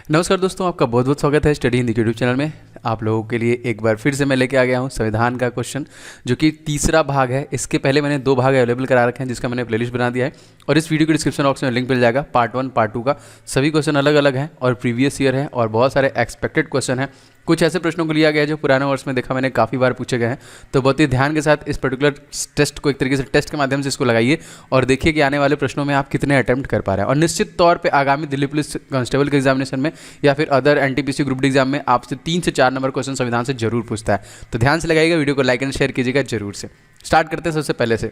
नमस्कार दोस्तों, आपका बहुत बहुत स्वागत है स्टडी हिंदी यूट्यूब चैनल में। आप लोगों के लिए एक बार फिर से मैं लेके आ गया हूं संविधान का क्वेश्चन, जो कि तीसरा भाग है। इसके पहले मैंने 2 भाग अवेलेबल करा रखे हैं, जिसका मैंने प्लेलिस्ट बना दिया है और इस वीडियो के डिस्क्रिप्शन बॉक्स में लिंक मिल जाएगा। पार्ट 1 पार्ट 2 का सभी क्वेश्चन अलग अलग हैं और प्रीवियस ईयर है और बहुत सारे एक्सपेक्टेड क्वेश्चन हैं। कुछ ऐसे प्रश्नों को लिया गया है जो पुराने वर्ष में देखा मैंने काफ़ी बार पूछे गए हैं। तो बहुत ही ध्यान के साथ इस पर्टिकुलर टेस्ट को एक तरीके से टेस्ट के माध्यम से इसको लगाइए और देखिए कि आने वाले प्रश्नों में आप कितने अटेम्प्ट कर पा रहे हैं। और निश्चित तौर पे आगामी दिल्ली पुलिस कांस्टेबल के एग्जामिनेशन में या फिर other NTPC group D exam में आपसे 3 से 4 नंबर क्वेश्चन संविधान से जरूर पूछता है। तो ध्यान से लगाइएगा, वीडियो को लाइक एंड शेयर कीजिएगा जरूर से। स्टार्ट करते हैं सबसे पहले से।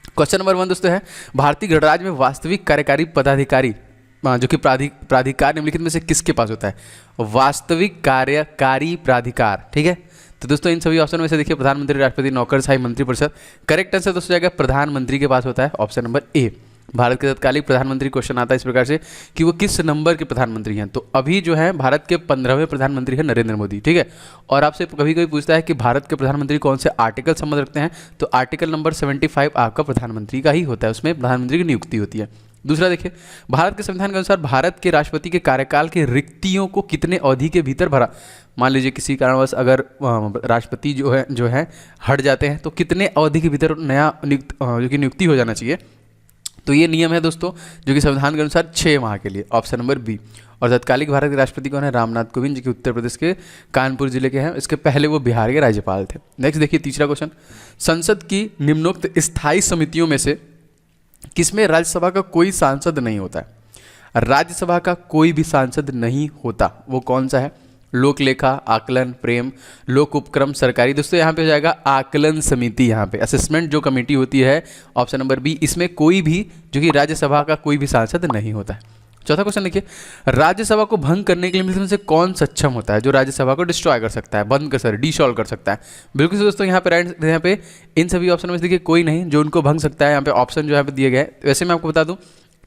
क्वेश्चन नंबर 1 दोस्तों है, भारतीय गणराज्य में वास्तविक कार्यकारी पदाधिकारी जो कि प्राधिकार निम्नलिखित में से किसके पास होता है? वास्तविक कार्यकारी प्राधिकार। ठीक है, तो दोस्तों इन सभी ऑप्शन में से देखिए प्रधानमंत्री, राष्ट्रपति, नौकरशाही, मंत्रिपरिषद। करेक्ट आंसर दोस्तों जाएगा प्रधानमंत्री के पास होता है, ऑप्शन नंबर ए। भारत के तत्कालीन प्रधानमंत्री क्वेश्चन आता है इस प्रकार से कि वो किस नंबर के प्रधानमंत्री हैं। तो अभी जो है भारत के 15वें प्रधानमंत्री हैं नरेंद्र मोदी। ठीक है, और आपसे कभी कभी पूछता है कि भारत के प्रधानमंत्री कौन से आर्टिकल संबंध रखते हैं, तो आर्टिकल नंबर 75 आपका प्रधानमंत्री का ही होता है, उसमें प्रधानमंत्री की नियुक्ति होती है। दूसरा देखिए, भारत के संविधान के अनुसार भारत के राष्ट्रपति के कार्यकाल की रिक्तियों को कितने अवधि के भीतर भरा? मान लीजिए किसी कारणवश अगर राष्ट्रपति जो है हट जाते हैं तो कितने अवधि के भीतर नया जो कि नियुक्ति हो जाना चाहिए। तो ये नियम है दोस्तों जो कि संविधान के अनुसार 6 माह के लिए, ऑप्शन नंबर बी। और तत्कालीन भारत के राष्ट्रपति कौन है? रामनाथ कोविंद, जो कि उत्तर प्रदेश के कानपुर जिले के हैं। इसके पहले वो बिहार के राज्यपाल थे। नेक्स्ट देखिए तीसरा क्वेश्चन, संसद की निम्नोक्त स्थायी समितियों में से किसमें राज्यसभा का कोई सांसद नहीं होता है? राज्यसभा का कोई भी सांसद नहीं होता, वो कौन सा है? लोक लेखा, आकलन, प्रेम, लोक उपक्रम, सरकारी। दोस्तों यहाँ पे हो जाएगा आकलन समिति। यहाँ पे असेसमेंट जो कमेटी होती है, ऑप्शन नंबर बी। इसमें कोई भी जो कि राज्यसभा का कोई भी सांसद नहीं होता है। चौथा क्वेश्चन देखिए, राज्यसभा को भंग करने के लिए इनमें से कौन सक्षम होता है जो राज्यसभा को डिस्ट्रॉय कर सकता है, बंद कर सकता है, डिसॉल्व कर सकता है? बिल्कुल से दोस्तों यहाँ पे इन सभी ऑप्शन में से देखिए कोई नहीं जो उनको भंग सकता है। यहाँ पे ऑप्शन जो यहाँ पे दिए गए। वैसे मैं आपको बता दूं,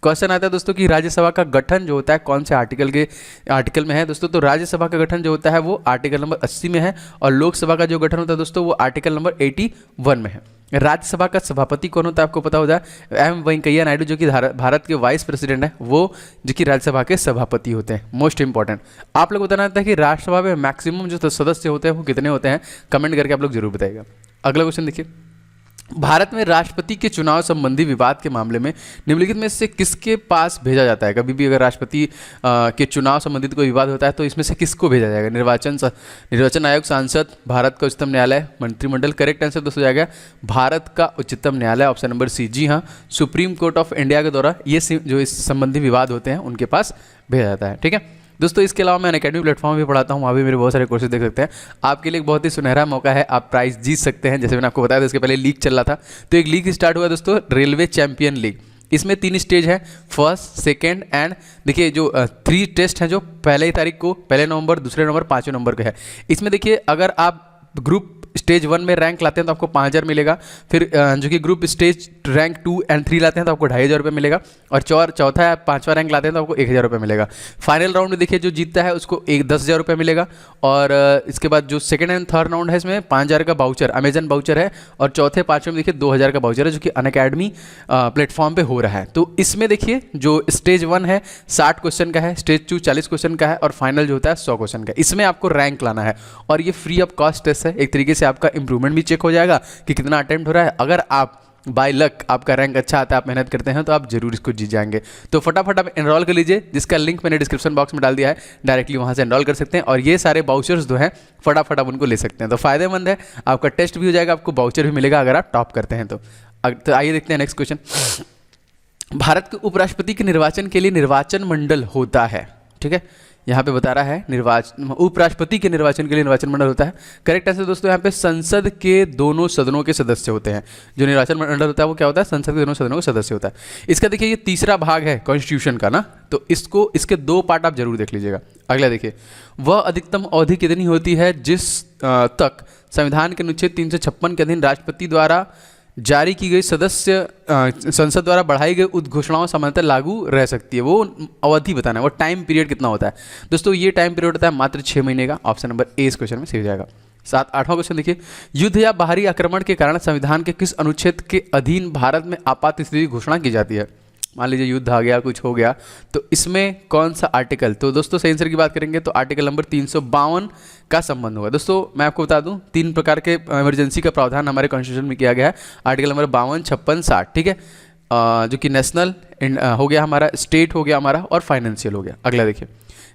क्वेश्चन आता है दोस्तों कि राज्यसभा का गठन जो होता है कौन से आर्टिकल में है दोस्तों? तो राज्यसभा का गठन जो होता है वो आर्टिकल नंबर 80 में है और लोकसभा का जो गठन होता है दोस्तों वो आर्टिकल नंबर 81 में है। राज्यसभा का सभापति कौन होता है आपको पता होगा? एम वेंकैया नायडू, जो कि भारत के वाइस प्रेसिडेंट है, वो जो कि राज्यसभा के सभापति होते हैं। मोस्ट इंपॉर्टेंट आप लोग बताना था कि राज्यसभा में मैक्सिमम जो सदस्य होते हैं वो कितने होते हैं, कमेंट करके आप लोग जरूर बताइएगा। अगला क्वेश्चन देखिए, भारत में राष्ट्रपति के चुनाव संबंधी विवाद के मामले में निम्नलिखित में से किसके पास भेजा जाता है? कभी भी अगर राष्ट्रपति के चुनाव संबंधित कोई विवाद होता है तो इसमें से किसको भेजा जाएगा? निर्वाचन आयोग, सांसद, भारत का उच्चतम न्यायालय, मंत्रिमंडल। करेक्ट आंसर दोस्तों जाएगा भारत का उच्चतम न्यायालय, ऑप्शन नंबर सी। जी हाँ, सुप्रीम कोर्ट ऑफ इंडिया के द्वारा ये जो इस संबंधी विवाद होते हैं उनके पास भेजा जाता है। ठीक है दोस्तों, इसके अलावा मैं अकेडमी प्लेटफॉर्म भी पढ़ाता हूँ, वहाँ भी मेरे बहुत सारे कोर्सेज देख सकते हैं। आपके लिए एक बहुत ही सुनहरा मौका है, आप प्राइज जीत सकते हैं। जैसे मैंने आपको बताया था इसके पहले लीग चल रहा था, तो एक लीग स्टार्ट हुआ दोस्तों, रेलवे चैंपियन लीग। इसमें 3 स्टेज है, फर्स्ट, सेकेंड एंड देखिए जो 3 टेस्ट हैं जो पहले तारीख को, 1 नवंबर, 2 नवंबर, 5 नवंबर का है। इसमें देखिए अगर आप ग्रुप स्टेज 1 में रैंक लाते हैं तो आपको 5000 मिलेगा। फिर जो कि ग्रुप स्टेज रैंक 2 एंड 3 लाते हैं तो आपको 2500 रुपये मिलेगा। और चौथा या 5वां रैंक लाते हैं तो आपको 1000 रुपये मिलेगा। फाइनल राउंड में देखिए जो जीतता है उसको 10,000 रुपये मिलेगा। और इसके बाद जो सेकंड एंड थर्ड राउंड है इसमें 5000 का बाउचर, अमेजन बाउचर है। और चौथे 5वें में देखिए 2000 का बाउचर है, जो कि अनअकैडमी प्लेटफॉर्म पे हो रहा है। तो इसमें देखिए जो स्टेज 1 है 60 क्वेश्चन का है, स्टेज 2 40 क्वेश्चन का है और फाइनल जो होता है 100 क्वेश्चन का। इसमें आपको रैंक लाना है और ये फ्री ऑफ कॉस्ट टेस्ट है। एक तरीके से आपका इंप्रूवमेंट भी चेक हो जाएगा कि कितना अटेम्प्ट हो रहा है। अगर आप बाय लक आपका रैंक अच्छा आता है, आप मेहनत करते हैं, तो आप जरूर इसको जीत जाएंगे। तो फटाफट आप एनरोल कर लीजिए, जिसका लिंक मैंने डिस्क्रिप्शन बॉक्स में डाल दिया है, डायरेक्टली वहां से एनरोल कर सकते हैं। और ये सारे बाउचर्स जो हैं फटाफट आप उनको ले सकते हैं। तो फायदेमंद है, आपका टेस्ट भी हो जाएगा, आपको बाउचर भी मिलेगा अगर आप टॉप करते हैं तो। आइए देखते हैं नेक्स्ट क्वेश्चन। भारत के उपराष्ट्रपति के निर्वाचन के लिए निर्वाचन मंडल होता है। ठीक है, यहाँ पे बता रहा है उपराष्ट्रपति के निर्वाचन के लिए निर्वाचन मंडल होता है। करेक्ट आंसर दोस्तों यहाँ पे संसद के दोनों सदनों के सदस्य होते हैं। जो निर्वाचन मंडल होता है वो क्या होता है? संसद के दोनों सदनों के सदस्य होता है। इसका देखिए ये तीसरा भाग है कॉन्स्टिट्यूशन का ना, तो इसके 2 पार्ट आप जरूर देख लीजिएगा। अगला देखिए, वह अधिकतम अवधि कितनी होती है जिस तक संविधान के अनुच्छेद 356 के अधीन राष्ट्रपति द्वारा जारी की गई संसद द्वारा बढ़ाई गई उद्घोषणाओं समानांतर लागू रह सकती है? वो अवधि बताना है, वो टाइम पीरियड कितना होता है दोस्तों? ये टाइम पीरियड होता है मात्र 6 महीने का, ऑप्शन नंबर ए इस क्वेश्चन में सही हो जाएगा। 8वां क्वेश्चन देखिए, युद्ध या बाहरी आक्रमण के कारण संविधान के किस अनुच्छेद के अधीन भारत में आपात स्थिति की घोषणा की जाती है? मान लीजिए युद्ध आ गया, कुछ हो गया, तो इसमें कौन सा आर्टिकल, तो दोस्तों सही आंसर की बात करेंगे तो आर्टिकल नंबर 352 का संबंध होगा। दोस्तों मैं आपको बता दूं 3 प्रकार के इमरजेंसी का प्रावधान हमारे कॉन्स्टिट्यूशन में किया गया है, आर्टिकल नंबर 52, 56, 60, ठीक है, जो कि नेशनल हो गया हमारा, स्टेट हो गया हमारा, और फाइनेंशियल हो गया। अगला देखिए,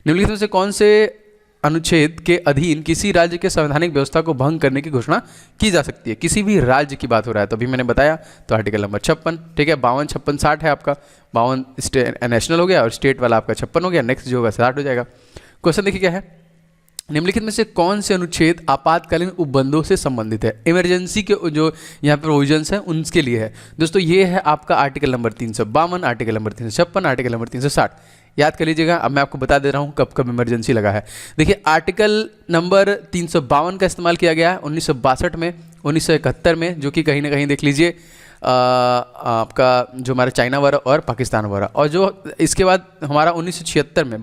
निम्नलिखित में से कौन से अनुच्छेद के अधीन किसी राज्य के संवैधानिक व्यवस्था को भंग करने की घोषणा की जा सकती है? किसी भी राज्य की बात हो रहा है तो अभी मैंने बताया, तो आर्टिकल नंबर 56, ठीक है, 52, 56, 60 है आपका, 52 नेशनल हो गया और स्टेट वाला आपका 56 हो गया, नेक्स्ट जो होगा 60 हो जाएगा। क्वेश्चन देखिए क्या है, निम्नलिखित में से कौन से अनुच्छेद आपातकालीन उपबंधों से संबंधित है? इमरजेंसी के जो यहाँ पर प्रोविजंस हैं उनके लिए है। दोस्तों ये है आपका article number 352, article number 356, article number 360, याद कर लीजिएगा। अब मैं आपको बता दे रहा हूँ कब कब इमरजेंसी लगा है। देखिए आर्टिकल नंबर 352 का इस्तेमाल किया गया है 1962 में, 1971 में, जो कि कहीं ना कहीं देख लीजिए आपका जो हमारा चाइना वाला और पाकिस्तान वाला, और जो इसके बाद हमारा 1976 में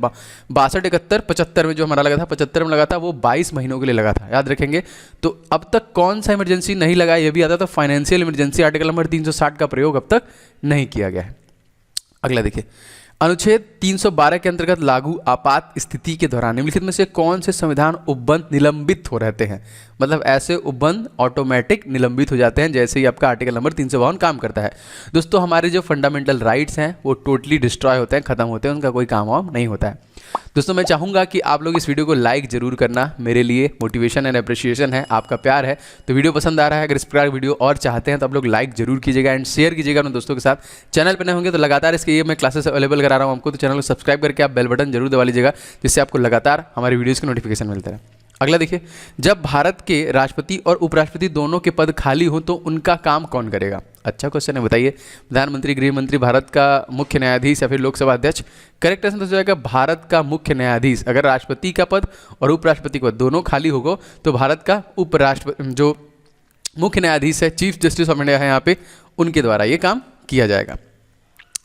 62, 71, 75 में जो हमारा लगा था, 75 में लगा था, वो 22 महीनों के लिए लगा था, याद रखेंगे। तो अब तक कौन सा इमरजेंसी नहीं लगा ये भी आता, तो फाइनेंशियल इमरजेंसी आर्टिकल नंबर 360 का प्रयोग अब तक नहीं किया गया है। अगला देखिए, अनुच्छेद 312 के अंतर्गत लागू आपात स्थिति के दौरान निम्नलिखित में से कौन से संविधान उपबंध निलंबित हो रहते हैं? मतलब ऐसे उपबंध ऑटोमेटिक निलंबित हो जाते हैं जैसे ही आपका आर्टिकल नंबर 352 काम करता है। दोस्तों हमारे जो फंडामेंटल राइट्स हैं वो टोटली डिस्ट्रॉय होते हैं, खत्म होते हैं, उनका कोई काम वाम नहीं होता है। दोस्तों मैं चाहूँगा कि आप लोग इस वीडियो को लाइक जरूर करना, मेरे लिए मोटिवेशन एंड अप्रिशिएशन है, आपका प्यार है। तो वीडियो पसंद आ रहा है, अगर इस प्रकार वीडियो और चाहते हैं तो आप लोग लाइक जरूर कीजिएगा एंड शेयर कीजिएगा अपने दोस्तों के साथ। चैनल पर नए होंगे तो लगातार इसके ये मैं क्लासेस अवेलेबल करा रहा हूँ आपको, तो चैनल को सब्सक्राइब करके आप बेल बटन जरूर दबा लीजिएगा, जिससे आपको लगातार हमारी वीडियोज़ की नोटिफिकेशन मिलता है। अगला देखिए, जब भारत के राष्ट्रपति और उपराष्ट्रपति दोनों के पद खाली हो तो उनका काम कौन करेगा? अच्छा क्वेश्चन है, बताइए। प्रधानमंत्री, गृह मंत्री, भारत का मुख्य न्यायाधीश या फिर लोकसभा अध्यक्ष? करेक्ट आंसर हो जाएगा भारत का मुख्य न्यायाधीश। अगर राष्ट्रपति का पद और उपराष्ट्रपति का पद दोनों खाली होगा तो भारत का उपराष्ट्रपति जो मुख्य न्यायाधीश है, चीफ जस्टिस ऑफ इंडिया है यहाँ पे, उनके द्वारा ये काम किया जाएगा।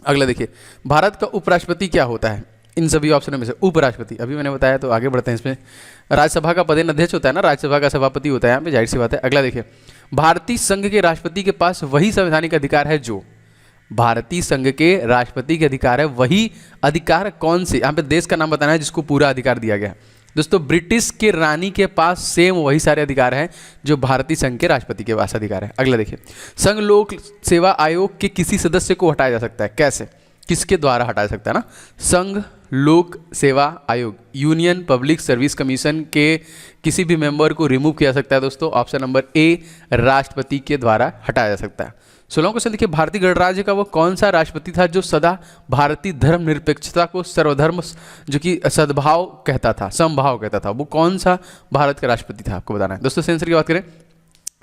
अगला देखिए, भारत का उपराष्ट्रपति क्या होता है? इन सभी ऑप्शनों में से उपराष्ट्रपति, अभी मैंने बताया, तो आगे बढ़ते हैं इसमें। राज्यसभा का पदेन अध्यक्ष होता है ना, राज्यसभा का सभापति होता है यहाँ पे, जाहिर सी बात है। अगला देखिए, भारतीय संघ के राष्ट्रपति के पास वही संवैधानिक अधिकार है जो, भारतीय संघ के राष्ट्रपति के अधिकार है, वही अधिकार कौन से? यहाँ पे देश का नाम बताना है जिसको पूरा अधिकार दिया गया है। दोस्तों ब्रिटिश के रानी के पास सेम वही सारे अधिकार हैं जो भारतीय संघ के राष्ट्रपति के पास अधिकार है। अगला देखिए, संघ लोक सेवा आयोग के किसी सदस्य को हटाया जा सकता है, कैसे, किसके द्वारा हटाया सकता है ना? संघ लोक सेवा आयोग, यूनियन पब्लिक सर्विस कमीशन के किसी भी मेंबर को रिमूव किया जा सकता है। दोस्तों ऑप्शन नंबर ए, राष्ट्रपति के द्वारा हटाया जा सकता है। 16वां क्वेश्चन देखिए, भारतीय गणराज्य का वो कौन सा राष्ट्रपति था जो सदा भारतीय धर्मनिरपेक्षता को सर्वधर्म जो कि सद्भाव कहता था, समभाव कहता था, वो कौन सा भारत का राष्ट्रपति था? आपको बताना है। दोस्तों सेंसर की बात करें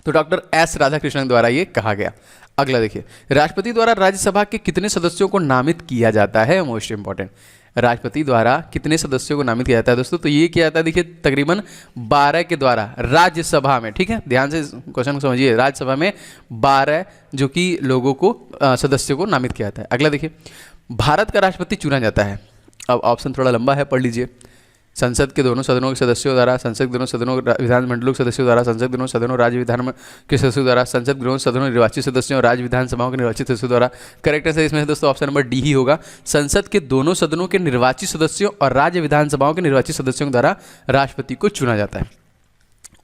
तो डॉक्टर एस राधाकृष्णन द्वारा ये कहा गया। अगला देखिए, राष्ट्रपति द्वारा राज्यसभा के कितने सदस्यों को नामित किया जाता है? मोस्ट इंपॉर्टेंट, राष्ट्रपति द्वारा कितने सदस्यों को नामित किया जाता है? दोस्तों तो ये किया जाता है, देखिए तकरीबन 12 के द्वारा राज्यसभा में, ठीक है, ध्यान से क्वेश्चन को समझिए, राज्यसभा में 12 जो कि लोगों को सदस्यों को नामित किया जाता है। अगला देखिए, भारत का राष्ट्रपति चुना जाता है, अब ऑप्शन थोड़ा लंबा है, पढ़ लीजिए। संसद के दोनों सदनों के सदस्यों द्वारा, संसद के दोनों सदनों विधानमंडलों के सदस्यों द्वारा, संसद के दोनों सदनों राज्य विधान के सदस्यों द्वारा, संसद के दोनों सदनों निर्वाचित सदस्यों और राज्य विधानसभाओं के निर्वाचित सदस्यों द्वारा। करेक्ट आंसर इसमें दोस्तों ऑप्शन नंबर डी ही होगा, संसद के दोनों सदनों के निर्वाचित सदस्यों और राज्य विधानसभाओं के निर्वाचित सदस्यों द्वारा राष्ट्रपति को चुना जाता है।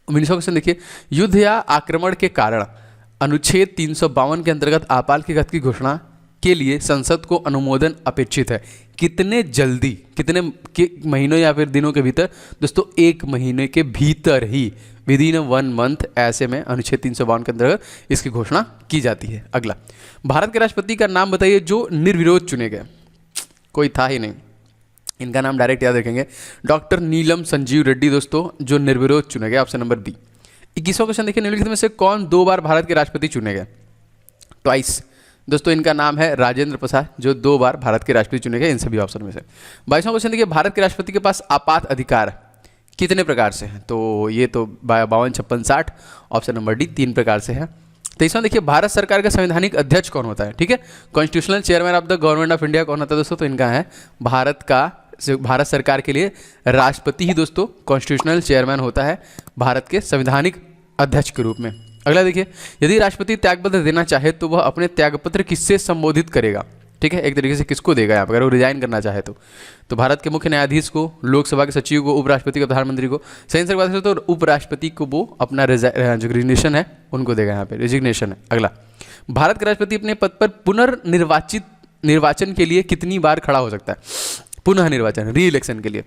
19वां क्वेश्चन देखिए, युद्ध या आक्रमण के कारण अनुच्छेद 352 के अंतर्गत आपातकाल की घोषणा के लिए संसद को अनुमोदन अपेक्षित है? कितने जल्दी, कितने महीनों या फिर दिनों के भीतर? दोस्तों 1 महीने के भीतर ही, विद इन 1 मंथ, ऐसे में अनुच्छेद 352 के अंतर्गत इसकी घोषणा की जाती है। अगला, भारत के राष्ट्रपति का नाम बताइए जो निर्विरोध चुने गए। कोई था ही नहीं, इनका नाम डायरेक्ट याद रखेंगे, डॉक्टर नीलम संजीव रेड्डी दोस्तों, जो निर्विरोध चुने गए, ऑप्शन नंबर बी। 21वां क्वेश्चन देखिए, निम्नलिखित में से कौन 2 बार भारत के राष्ट्रपति चुने गए? ट्वाइस। दोस्तों इनका नाम है राजेंद्र प्रसाद, जो 2 बार भारत के राष्ट्रपति चुने गए इन सभी ऑप्शन में से। 22वां क्वेश्चन देखिए, भारत के राष्ट्रपति के पास आपात अधिकार कितने प्रकार से हैं? तो ये तो 52, 56, 60, ऑप्शन नंबर डी 3 प्रकार से है। 23वां देखिए, भारत सरकार का संवैधानिक अध्यक्ष कौन होता है? ठीक है, constitutional chairman of the government of India कौन होता है दोस्तों? तो इनका है भारत सरकार के लिए राष्ट्रपति ही दोस्तों कॉन्स्टिट्यूशनल चेयरमैन होता है भारत के संवैधानिक अध्यक्ष के रूप में। अगला देखिए, यदि राष्ट्रपति त्यागपत्र देना चाहे तो वह अपने त्यागपत्र किससे संबोधित करेगा? ठीक है, एक तरीके से किसको देगा यहाँ पर अगर वो रिजाइन करना चाहे तो भारत के मुख्य न्यायाधीश को, लोकसभा के सचिव को, उपराष्ट्रपति को, प्रधानमंत्री को। संयुक्त सरकार बात करें तो उपराष्ट्रपति को वो अपना जो रिजिग्नेशन है उनको देगा, यहाँ पे रिजिग्नेशन है। अगला, भारत का राष्ट्रपति अपने पद पर पुनर्निर्वाचन के लिए कितनी बार खड़ा हो सकता है? पुनः निर्वाचन, री इलेक्शन के लिए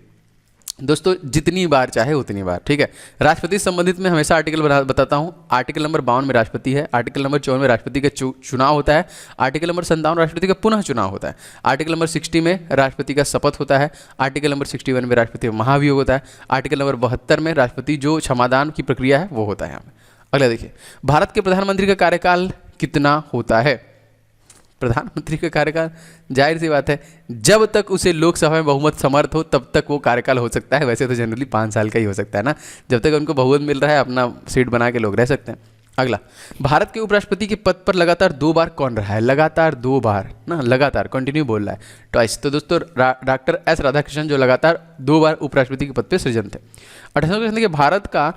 दोस्तों जितनी बार चाहे उतनी बार, ठीक है। राष्ट्रपति से संबंधित में हमेशा आर्टिकल बताता हूँ। आर्टिकल नंबर 52 में राष्ट्रपति है, आर्टिकल नंबर 54 में राष्ट्रपति का चुनाव होता है, आर्टिकल नंबर 57 राष्ट्रपति का पुनः चुनाव होता है, आर्टिकल नंबर 60 में राष्ट्रपति का शपथ होता है, आर्टिकल नंबर 61 में राष्ट्रपति का महाभियोग होता है, आर्टिकल नंबर 72 में राष्ट्रपति जो क्षमादान की प्रक्रिया है वो होता है यहाँ पे। अगला देखिए, भारत के प्रधानमंत्री का कार्यकाल कितना होता है? प्रधानमंत्री का कार्यकाल जाहिर सी बात है जब तक उसे लोकसभा में बहुमत समर्थ हो तब तक वो कार्यकाल हो सकता है। वैसे तो जनरली 5 साल का ही हो सकता है ना, जब तक उनको बहुमत मिल रहा है अपना सीट बना के लोग रह सकते हैं। अगला, भारत के उपराष्ट्रपति के पद पर लगातार 2 बार कौन रहा है? लगातार 2 बार ना, लगातार कंटिन्यू बोल रहा है, ट्वाइस। तो दोस्तों डॉक्टर एस राधाकृष्णन जो लगातार 2 बार उपराष्ट्रपति के पद पर सृजन थे। 28वां क्वेश्चन देखिए, भारत का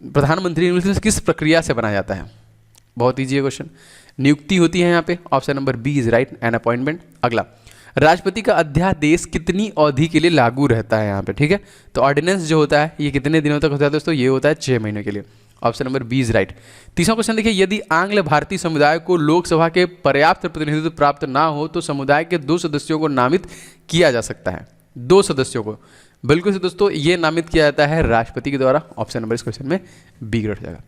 प्रधानमंत्री किस प्रक्रिया से बनाया जाता है? बहुत ईजी है क्वेश्चन, नियुक्ति होती है यहाँ पे, option number B is right, an appointment. अगला, राष्ट्रपति का अध्यादेश कितनी अवधि के लिए लागू रहता है यहाँ पे? ठीक है, तो ऑर्डिनेंस जो होता है ये कितने दिनों तक होता है दोस्तों? ये होता है 6 महीनों के लिए, option number B is right. 30वां क्वेश्चन देखिए, यदि आंग्ल भारतीय समुदाय को लोकसभा के पर्याप्त प्रतिनिधित्व प्राप्त ना हो तो समुदाय के 2 सदस्यों को नामित किया जा सकता है। 2 सदस्यों को, बिल्कुल से दोस्तों, ये नामित किया जाता है राष्ट्रपति के द्वारा। ऑप्शन नंबर इस क्वेश्चन में बी ग्रेड हो जाएगा।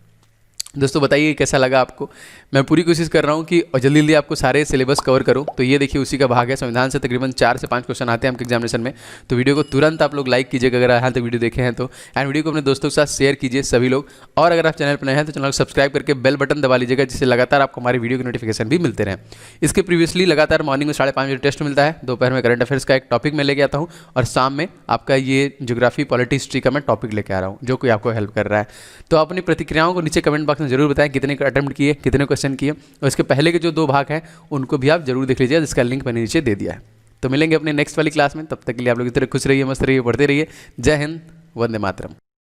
दोस्तों बताइए कैसा लगा आपको? मैं पूरी कोशिश कर रहा हूँ कि जल्दी जल्दी आपको सारे सिलेबस कवर करूँ। तो ये देखिए उसी का भाग है, संविधान से तकरीबन 4 से 5 क्वेश्चन आते हैं आपके एग्जामिनेशन में। तो वीडियो को तुरंत आप लोग लाइक कीजिएगा अगर यहाँ तक वीडियो देखे हैं तो, एंड वीडियो को अपने दोस्तों के साथ शेयर कीजिए सभी लोग। और अगर आप चैनल पर नए हैं तो चैनल को सब्सक्राइब करके बेल बटन दबा लीजिएगा, जिससे लगातार आपको हमारे वीडियो के नोटिफिकेशन भी मिलते रहें। इसके प्रीवियसली लगातार मॉर्निंग में 5:30 बजे टेस्ट मिलता है, दोपहर में करंट अफेयर्स का एक टॉपिक मैं लेके आता हूँ, और शाम में आपका ये ज्योग्राफी पॉलिटी हिस्ट्री का मैं टॉपिक लेके आ रहा हूँ जो कोई आपको हेल्प कर रहा है। तो अपनी प्रतिक्रियाओं को नीचे कमेंट बॉक्स में जरूर बताएं, कितने अटेम्प्ट किए, कितने क्वेश्चन किए, और इसके पहले के जो 2 भाग हैं उनको भी आप जरूर देख लीजिए, जिसका लिंक मैंने नीचे दे दिया है। तो मिलेंगे अपने नेक्स्ट वाली क्लास में, तब तक के लिए आप लोग इस तरह खुश रहिए, मस्त रहिए, पढ़ते रहिए। जय हिंद, वंदे मातरम।